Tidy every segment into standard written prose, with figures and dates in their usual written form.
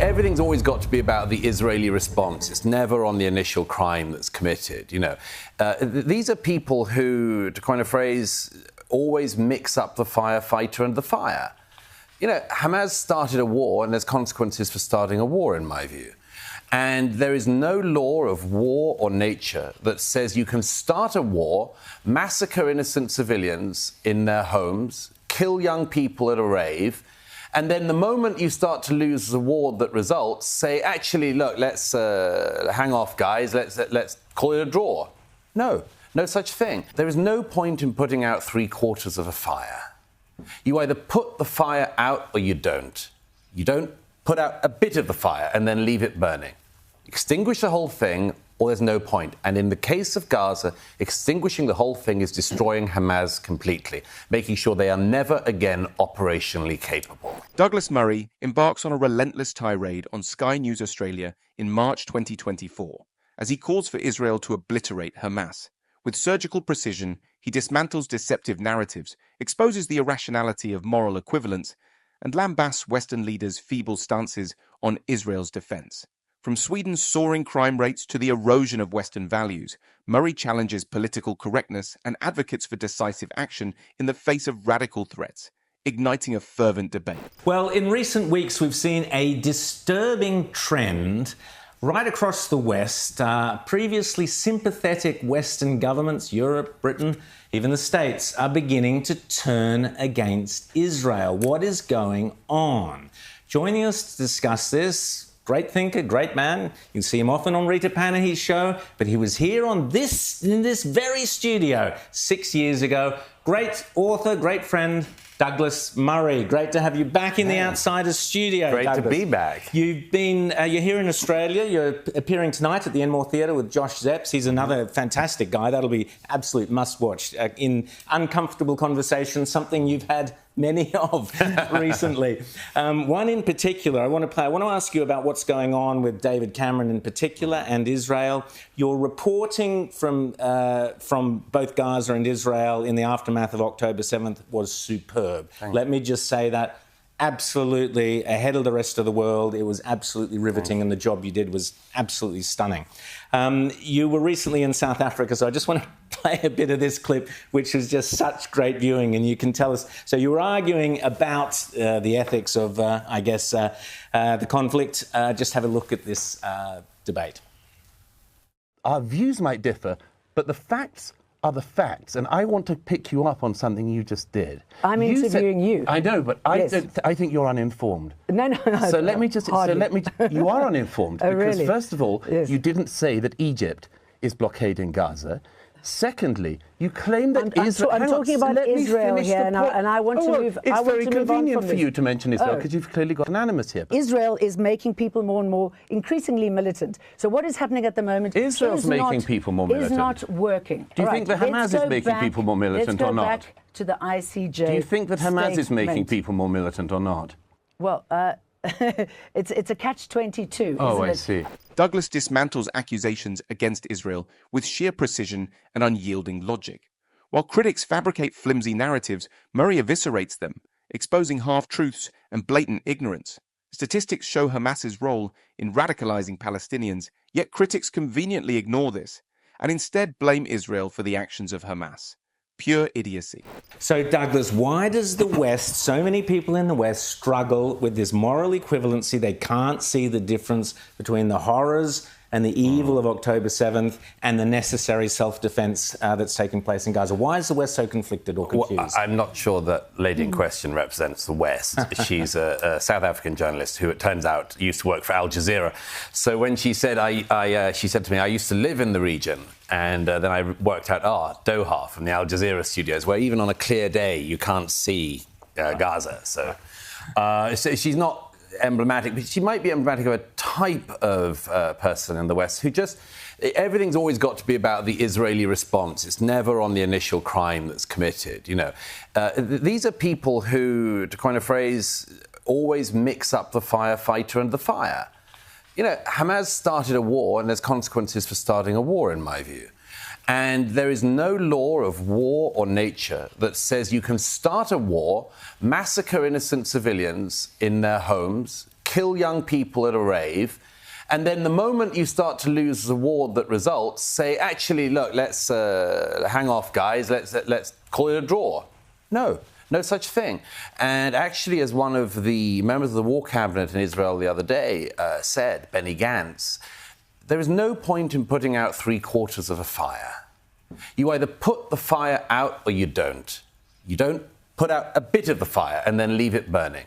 Everything's always got to be about the Israeli response. It's never on the initial crime that's committed, you know. These are people who, to coin a phrase, always mix up the firefighter and the fire. You know, Hamas started a war, and there's consequences for starting a war, in my view. And there is no law of war or nature that says you can start a war, massacre innocent civilians in their homes, kill young people at a rave, and then the moment you start to lose the war that results, say, actually, look, let's hang off, guys, let's call it a draw. No such thing. There is no point in putting out 3/4 of a fire. You either put the fire out or you don't. You don't put out a bit of the fire and then leave it burning. Extinguish the whole thing, or there's no point. And in the case of Gaza, extinguishing the whole thing is destroying Hamas completely, making sure they are never again operationally capable. Douglas Murray embarks on a relentless tirade on Sky News Australia in March 2024 as he calls for Israel to obliterate Hamas. With surgical precision, he dismantles deceptive narratives, exposes the irrationality of moral equivalence, and lambasts Western leaders' feeble stances on Israel's defense. From Sweden's soaring crime rates to the erosion of Western values, Murray challenges political correctness and advocates for decisive action in the face of radical threats, igniting a fervent debate. Well, in recent weeks, we've seen a disturbing trend right across the West. Previously sympathetic Western governments, Europe, Britain, even the States, are beginning to turn against Israel. What is going on? Joining us to discuss this, great thinker, great man. You can see him often on Rita Panahi's show, but he was here in this very studio 6 years ago. Great author, great friend, Douglas Murray. Great to have you back in the Outsiders studio, Great Douglas. to be back. You're here in Australia. You're appearing tonight at the Enmore Theatre with Josh Zepps. He's another fantastic guy. That'll be absolute must-watch. In uncomfortable conversations, something you've had many of recently. One in particular, I want to ask you about what's going on with David Cameron in particular and Israel. Your reporting from both Gaza and Israel in the aftermath of October 7th was superb. Let me just say that. Absolutely ahead of the rest of the world. It was absolutely riveting, and the job you did was absolutely stunning. You were recently in South Africa, so I just want to play a bit of this clip, which was just such great viewing, and you can tell us. So you were arguing about the ethics of, the conflict. Just have a look at this debate. Our views might differ, but the facts are the facts, and I want to pick you up on something you just did. I'm interviewing you. I know, but Yes. I think you're uninformed. No. So let me you are uninformed Oh, because really? first of all, Yes. you didn't say that Egypt is blockading Gaza. Secondly, you claim that Israel... I'm talking about let me Israel finish here, the point. and I want to well, move. It's I want very to move on convenient from for this. you to mention Israel Oh. because you've clearly got an animus here. Israel is making people more and more increasingly militant. So what is happening at the moment Israel's making people more militant. Is not working. Do you All think right, that Hamas let's is go making back- people more militant or not? Let's go back to the ICJ. Do you think that Hamas is making statement. people more militant or not? Well, it's a catch-22, Oh, isn't I it? see. Douglas dismantles accusations against Israel with sheer precision and unyielding logic. While critics fabricate flimsy narratives, Murray eviscerates them, exposing half-truths and blatant ignorance. Statistics show Hamas's role in radicalizing Palestinians, yet critics conveniently ignore this and instead blame Israel for the actions of Hamas. Pure idiocy. So, Douglas, why does the West, so many people in the West, struggle with this moral equivalency? They can't see the difference between the horrors and the evil of October 7th and the necessary self-defence that's taken place in Gaza. Why is the West so conflicted or confused? Well, I'm not sure that lady in question represents the West. She's a South African journalist who, it turns out, used to work for Al Jazeera. So when she said, she said to me, I used to live in the region, and then I worked out, Doha from the Al Jazeera studios, where even on a clear day you can't see Gaza. So she's not emblematic, but she might be emblematic of a type of person in the West who just... Everything's always got to be about the Israeli response. It's never on the initial crime that's committed, you know. These are people who, to coin a phrase, always mix up the firefighter and the fire. You know, Hamas started a war, and there's consequences for starting a war, in my view. And there is no law of war or nature that says you can start a war, massacre innocent civilians in their homes, kill young people at a rave, and then the moment you start to lose the war that results, say, actually, look, let's hang off, guys, let's call it a draw. No such thing. And actually, as one of the members of the War Cabinet in Israel the other day said, Benny Gantz, there is no point in putting out 3/4 of a fire. You either put the fire out or you don't. You don't put out a bit of the fire and then leave it burning.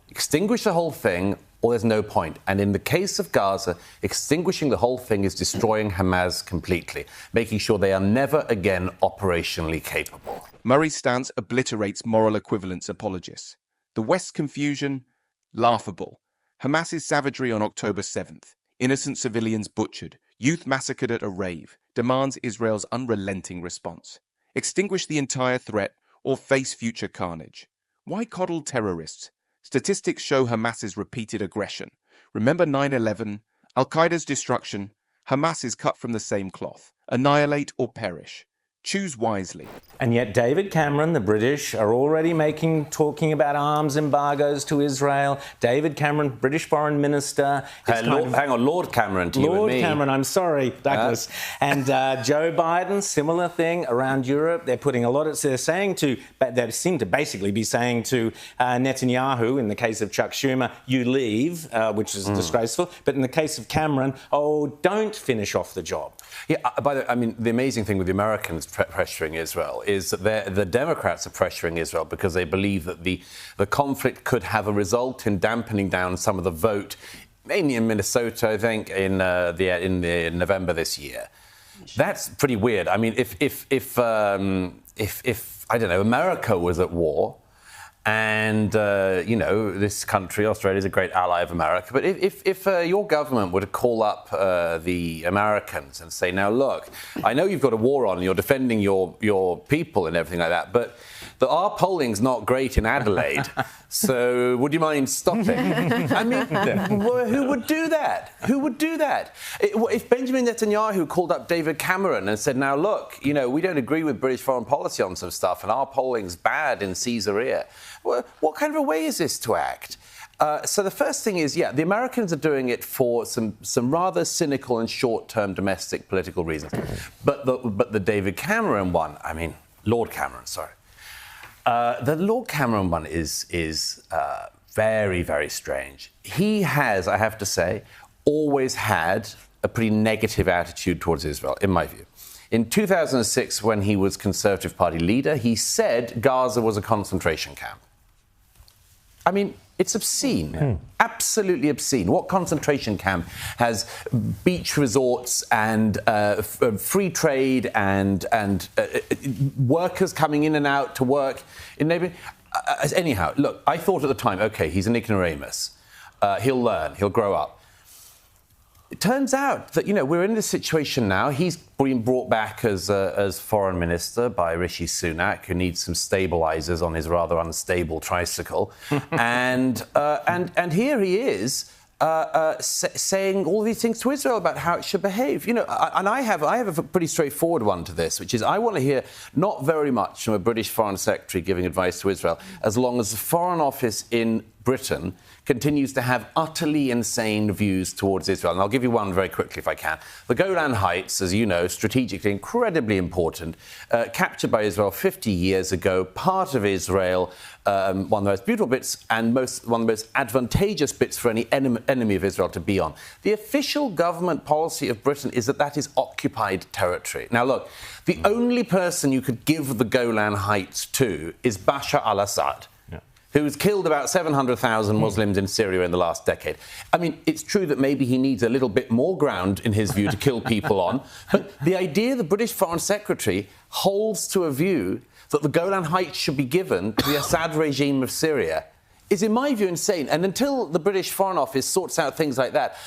Extinguish the whole thing, or there's no point. And in the case of Gaza, extinguishing the whole thing is destroying Hamas completely, making sure they are never again operationally capable. Murray's stance obliterates moral equivalence apologists. The West's confusion, laughable. Hamas's savagery on October 7th, innocent civilians butchered, youth massacred at a rave, demands Israel's unrelenting response. Extinguish the entire threat or face future carnage. Why coddle terrorists? Statistics show Hamas's repeated aggression. Remember 9/11, Al-Qaeda's destruction. Hamas is cut from the same cloth. Annihilate or perish. Choose wisely. And yet David Cameron, the British, are already talking about arms embargoes to Israel. David Cameron, British Foreign Minister. Hang on, Lord Cameron to you and me. Lord Cameron, I'm sorry, Douglas. And Joe Biden, similar thing around Europe. They're putting a lot of, they seem to basically be saying to Netanyahu, in the case of Chuck Schumer, you leave, which is disgraceful. But in the case of Cameron, don't finish off the job. Yeah, by the way, I mean, the amazing thing with the Americans pressuring Israel is that the Democrats are pressuring Israel because they believe that the conflict could have a result in dampening down some of the vote, mainly in Minnesota, I think, in November this year. That's pretty weird. I mean, if I don't know, America was at war, and, this country, Australia, is a great ally of America. But if your government were to call up the Americans and say, now, look, I know you've got a war on and you're defending your people and everything like that, but our polling's not great in Adelaide, so would you mind stopping? I mean, who would do that? Who would do that? If Benjamin Netanyahu called up David Cameron and said, now, look, we don't agree with British foreign policy on some stuff and our polling's bad in Caesarea, what kind of a way is this to act? So the first thing is, the Americans are doing it for some rather cynical and short-term domestic political reasons. But the David Cameron one, I mean, Lord Cameron, sorry. The Lord Cameron one is very, very strange. He has, I have to say, always had a pretty negative attitude towards Israel, in my view. In 2006, when he was Conservative Party leader, he said Gaza was a concentration camp. I mean, it's obscene, absolutely obscene. What concentration camp has beach resorts and free trade and workers coming in and out to work in neighboring? Anyhow, look, I thought at the time, OK, he's an ignoramus. He'll learn, he'll grow up. It turns out that, we're in this situation now. He's been brought back as foreign minister by Rishi Sunak, who needs some stabilizers on his rather unstable tricycle. and here he is saying all these things to Israel about how it should behave. And I have a pretty straightforward one to this, which is I want to hear not very much from a British foreign secretary giving advice to Israel, as long as the Foreign Office in Britain continues to have utterly insane views towards Israel. And I'll give you one very quickly if I can. The Golan Heights, as you know, strategically incredibly important, captured by Israel 50 years ago, part of Israel, one of the most beautiful bits and one of the most advantageous bits for any enemy of Israel to be on. The official government policy of Britain is that is occupied territory. Now, look, the only person you could give the Golan Heights to is Bashar al-Assad, who's killed about 700,000 Muslims in Syria in the last decade. I mean, it's true that maybe he needs a little bit more ground, in his view, to kill people on. But the idea the British Foreign Secretary holds to a view that the Golan Heights should be given to the Assad regime of Syria is, in my view, insane. And until the British Foreign Office sorts out things like that,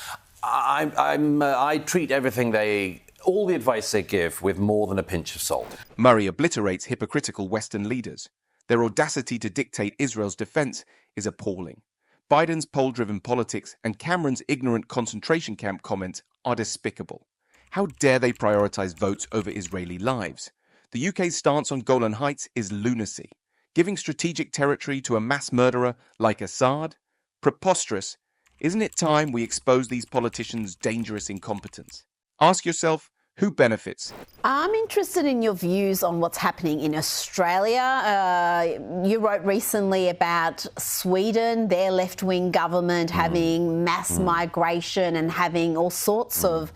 I treat all the advice they give with more than a pinch of salt. Murray obliterates hypocritical Western leaders. Their audacity to dictate Israel's defense is appalling. Biden's poll-driven politics and Cameron's ignorant concentration camp comments are despicable. How dare they prioritize votes over Israeli lives? The UK's stance on Golan Heights is lunacy. Giving strategic territory to a mass murderer like Assad? Preposterous. Isn't it time we expose these politicians' dangerous incompetence? Ask yourself, who benefits? I'm interested in your views on what's happening in Australia. You wrote recently about Sweden, their left-wing government having mass migration and having all sorts of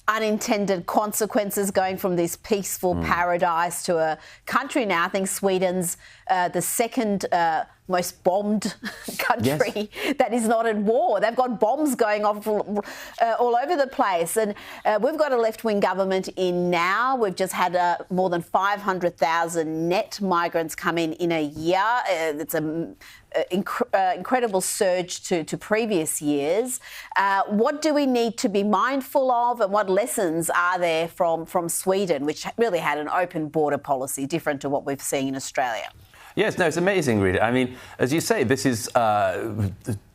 unintended consequences, going from this peaceful paradise to a country now. I think Sweden's the second most bombed country that is not at war. They've got bombs going off all over the place. And we've got a left-wing government in now. We've just had more than 500,000 net migrants come in a year. It's an incredible surge to previous years. What do we need to be mindful of, and what lessons are there from Sweden, which really had an open border policy different to what we've seen in Australia? Yes, no, it's amazing, Rita. I mean, as you say, this is in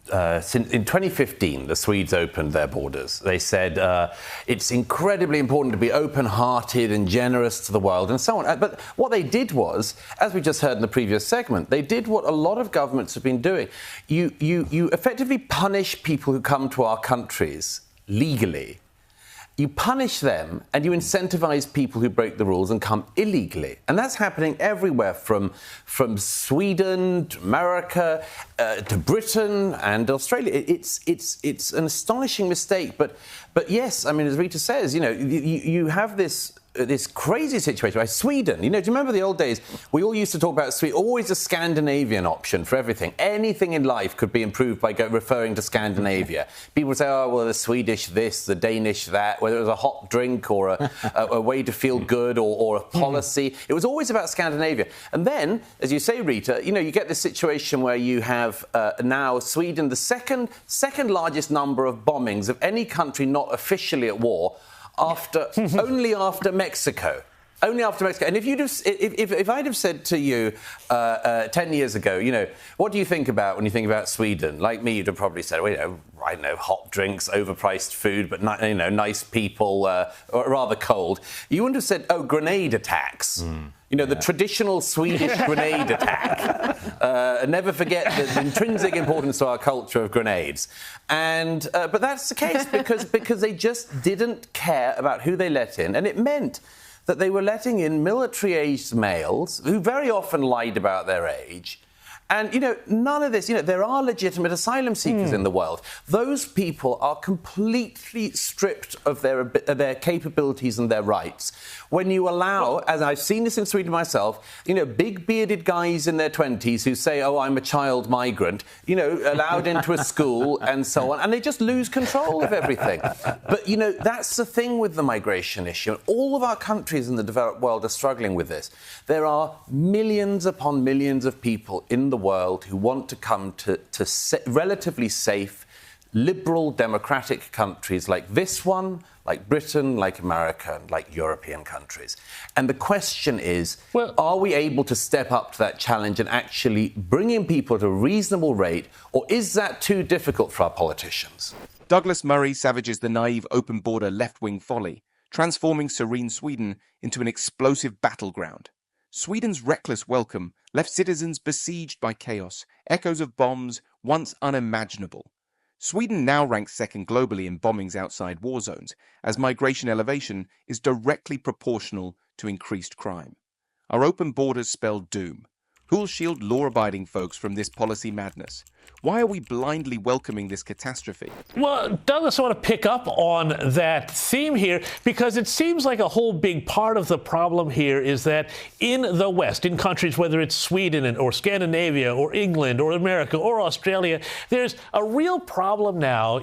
2015, the Swedes opened their borders. They said it's incredibly important to be open-hearted and generous to the world and so on. But what they did was, as we just heard in the previous segment, they did what a lot of governments have been doing. You effectively punish people who come to our countries legally. You punish them and you incentivize people who break the rules and come illegally. And that's happening everywhere, from Sweden to America to Britain and Australia. It's an astonishing mistake. But yes, I mean, as Rita says, you have this crazy situation. Like Sweden, do you remember the old days? We all used to talk about Sweden, always a Scandinavian option for everything. Anything in life could be improved by referring to Scandinavia. People would say, oh, well, the Swedish this, the Danish that, whether it was a hot drink or a way to feel good or a policy. It was always about Scandinavia. And then, as you say, Rita, you get this situation where you have now Sweden, the second largest number of bombings of any country not officially at war, only after Mexico. Only after Mexico. And if I'd have said to you 10 years ago, what do you think about when you think about Sweden? Like me, you'd have probably said, well, I know, hot drinks, overpriced food, but nice people, or rather cold. You wouldn't have said, oh, grenade attacks. The traditional Swedish grenade attack. Never forget the intrinsic importance to our culture of grenades. And but that's the case because they just didn't care about who they let in, and it meant that they were letting in military-aged males who very often lied about their age. And, none of this, there are legitimate asylum seekers in the world. Those people are completely stripped of their capabilities and their rights. When you allow, as I've seen this in Sweden myself, big bearded guys in their 20s who say, oh, I'm a child migrant, allowed into a school and so on, and they just lose control of everything. But, that's the thing with the migration issue. All of our countries in the developed world are struggling with this. There are millions upon millions of people in the world who want to come to relatively safe, liberal, democratic countries like this one, like Britain, like America, and like European countries. And the question is, are we able to step up to that challenge and actually bring in people at a reasonable rate, or is that too difficult for our politicians? Douglas Murray savages the naive open border left-wing folly, transforming serene Sweden into an explosive battleground. Sweden's reckless welcome left citizens besieged by chaos, echoes of bombs once unimaginable. Sweden now ranks second globally in bombings outside war zones, as migration elevation is directly proportional to increased crime. Our open borders spell doom. Who'll shield law-abiding folks from this policy madness? Why are we blindly welcoming this catastrophe? Well, Douglas, I want to pick up on that theme here because it seems like a whole big part of the problem here is that in the West, in countries, whether it's Sweden or Scandinavia or England or America or Australia, there's a real problem now,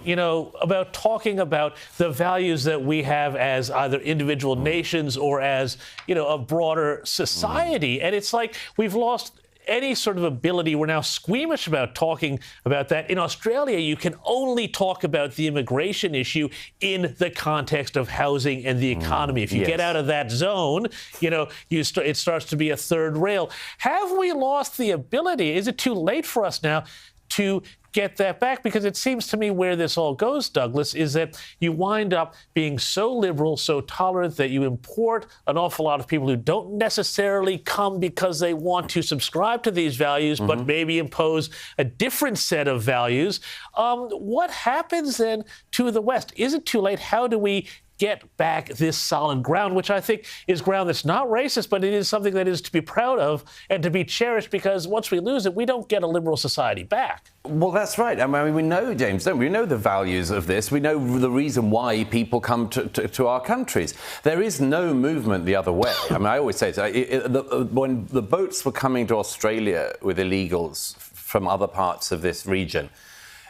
about talking about the values that we have as either individual nations or as, a broader society. And it's like we've lost any sort of ability. We're now squeamish about talking about that. In Australia, you can only talk about the immigration issue in the context of housing and the economy. If you get out of that zone, it starts to be a third rail. Have we lost the ability? Is it too late for us now to get that back? Because it seems to me where this all goes, Douglas, is that you wind up being so liberal, so tolerant that you import an awful lot of people who don't necessarily come because they want to subscribe to these values, but maybe impose a different set of values. What happens then to the West? Is it too late? How do we get back this solid ground, which I think is ground that's not racist, but it is something that is to be proud of and to be cherished, because once we lose it, we don't get a liberal society back. Well, that's right. I mean, we know, James, don't we? We know the values of this. We know the reason why people come to our countries. There is no movement the other way. I mean, I always say, when the boats were coming to Australia with illegals from other parts of this region,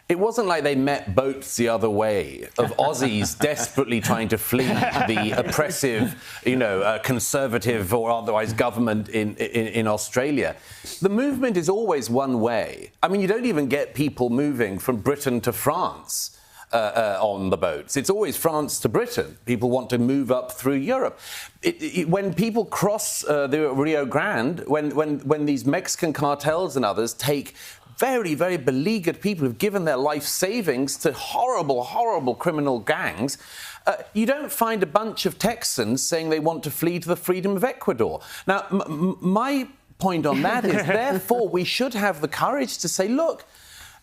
it wasn't like they met boats the other way of Aussies desperately trying to flee the oppressive, conservative or otherwise government in Australia. The movement is always one way. I mean, you don't even get people moving from Britain to France on the boats. It's always France to Britain. People want to move up through Europe. When people cross the Rio Grande, when these Mexican cartels and others take very, very beleaguered people who've given their life savings to horrible, horrible criminal gangs, you don't find a bunch of Texans saying they want to flee to the freedom of Ecuador. Now, my point on that is, therefore, we should have the courage to say, look,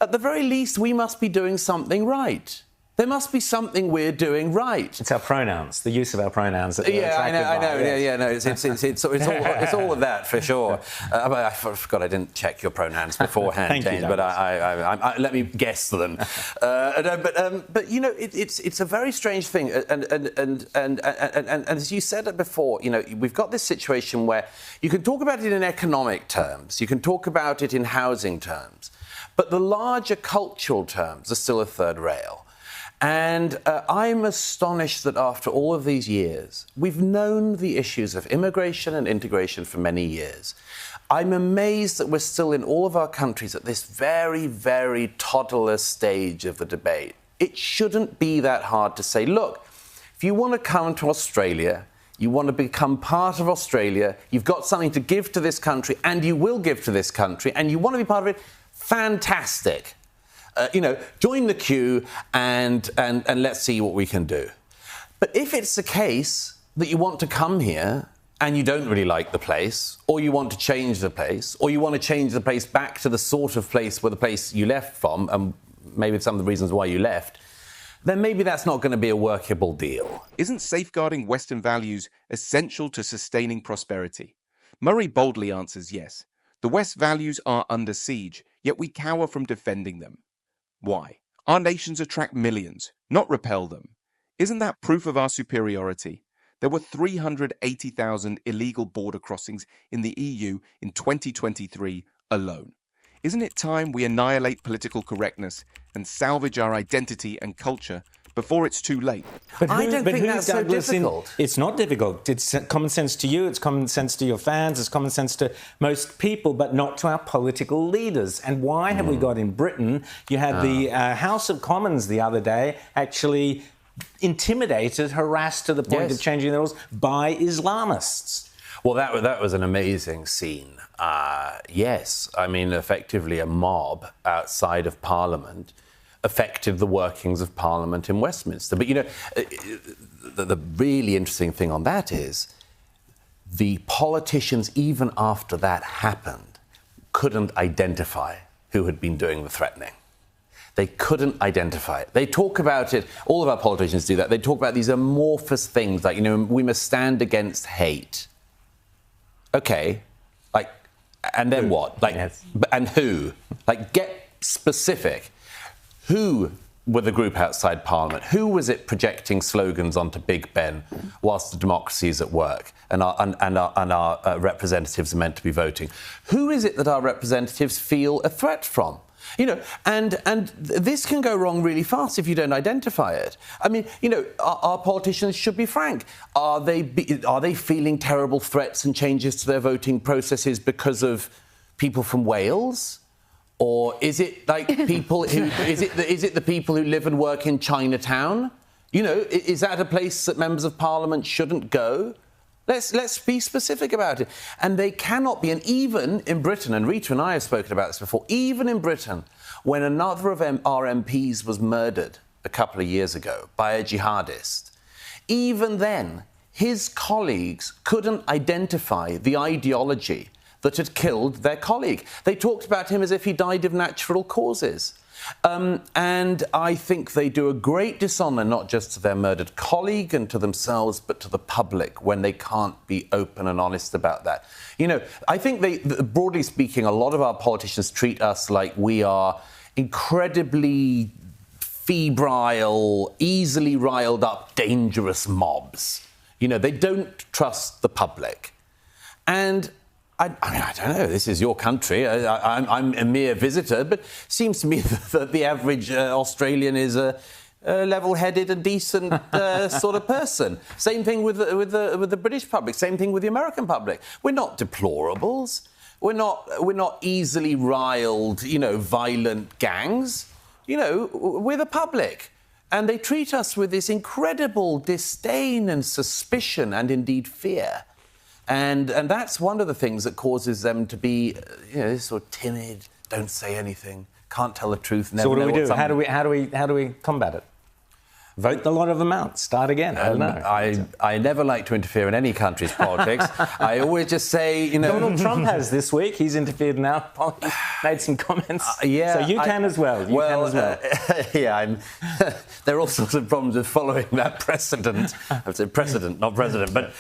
at the very least, we must be doing something right. There must be something we're doing right. It's our pronouns, the use of our pronouns. That I know. It's all of that for sure. I forgot I didn't check your pronouns beforehand, James, but I let me guess them. But it's a very strange thing, and as you said it before, we've got this situation where you can talk about it in economic terms, you can talk about it in housing terms, but the larger cultural terms are still a third rail. And I'm astonished that after all of these years, we've known the issues of immigration and integration for many years. I'm amazed that we're still in all of our countries at this very, very toddler stage of the debate. It shouldn't be that hard to say, look, if you want to come to Australia, you want to become part of Australia, you've got something to give to this country, and you will give to this country, and you want to be part of it, fantastic. Join the queue and let's see what we can do. But if it's the case that you want to come here and you don't really like the place, or you want to change the place, or you want to change the place back to the sort of place where the place you left from, and maybe some of the reasons why you left, then maybe that's not going to be a workable deal. Isn't safeguarding Western values essential to sustaining prosperity? Murray boldly answers yes. The West's values are under siege, yet we cower from defending them. Why? Our nations attract millions, not repel them. Isn't that proof of our superiority? There were 380,000 illegal border crossings in the EU in 2023 alone. Isn't it time we annihilate political correctness and salvage our identity and culture before it's too late? I don't think that's so difficult. It's not difficult. It's common sense to you, it's common sense to your fans, it's common sense to most people, but not to our political leaders. And why have we got in Britain, you had the House of Commons the other day actually intimidated, harassed to the point of changing the rules by Islamists. Well, that was an amazing scene. Yes, I mean, effectively a mob outside of Parliament affected the workings of Parliament in Westminster. But, the really interesting thing on that is the politicians, even after that happened, couldn't identify who had been doing the threatening. They couldn't identify it. They talk about it, all of our politicians do that, they talk about these amorphous things like, we must stand against hate. Okay, and then what? And who? Get specific. Who were the group outside Parliament? Who was it projecting slogans onto Big Ben whilst the democracy is at work and our representatives are meant to be voting? Who is it that our representatives feel a threat from? And this can go wrong really fast if you don't identify it. I mean, our politicians should be frank. Are they feeling terrible threats and changes to their voting processes because of people from Wales? Or is it people who is it the people who live and work in Chinatown? Is that a place that members of Parliament shouldn't go? Let's be specific about it. And they cannot be. And even in Britain, and Rita and I have spoken about this before, even in Britain, when another of our MPs was murdered a couple of years ago by a jihadist, even then, his colleagues couldn't identify the ideology that had killed their colleague. They talked about him as if he died of natural causes. And I think they do a great dishonour not just to their murdered colleague and to themselves, but to the public when they can't be open and honest about that. You know, I think broadly speaking, a lot of our politicians treat us like we are incredibly febrile, easily riled up, dangerous mobs. You know, they don't trust the public. And I mean, I don't know, this is your country. I'm a mere visitor, but it seems to me that the average Australian is a level-headed and decent sort of person. Same thing with the British public, same thing with the American public. We're not deplorables. We're not easily riled, you know, violent gangs. You know, we're the public. And they treat us with this incredible disdain and suspicion and indeed fear. And that's one of the things that causes them to be, you know, sort of timid, don't say anything, can't tell the truth. Never so what do know we do? Something... How do we combat it? Vote a lot of them out. Start again. I don't know. I never like to interfere in any country's politics. I always just say, you know... Donald Trump has this week. He's interfered now. He's made some comments. Yeah, so you can as well. You can as well. Yeah, there are all sorts of problems with following that precedent. I said precedent, not president. But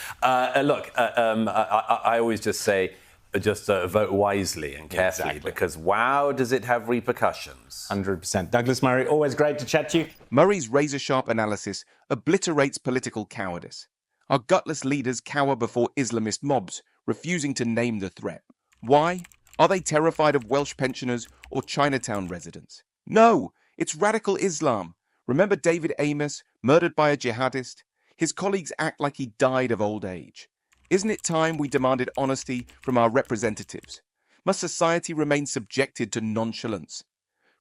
look, I always just say, vote wisely and carefully, because wow, does it have repercussions. 100%. Douglas Murray, always great to chat to you. Murray's razor-sharp analysis obliterates political cowardice. Our gutless leaders cower before Islamist mobs, refusing to name the threat. Why? Are they terrified of Welsh pensioners or Chinatown residents? No, it's radical Islam. Remember David Amos, murdered by a jihadist? His colleagues act like he died of old age. Isn't it time we demanded honesty from our representatives? Must society remain subjected to nonchalance?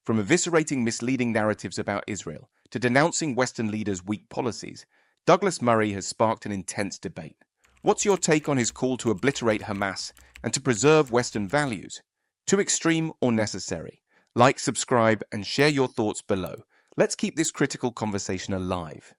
From eviscerating misleading narratives about Israel to denouncing Western leaders' weak policies, Douglas Murray has sparked an intense debate. What's your take on his call to obliterate Hamas and to preserve Western values? Too extreme or necessary? Like, subscribe, and share your thoughts below. Let's keep this critical conversation alive.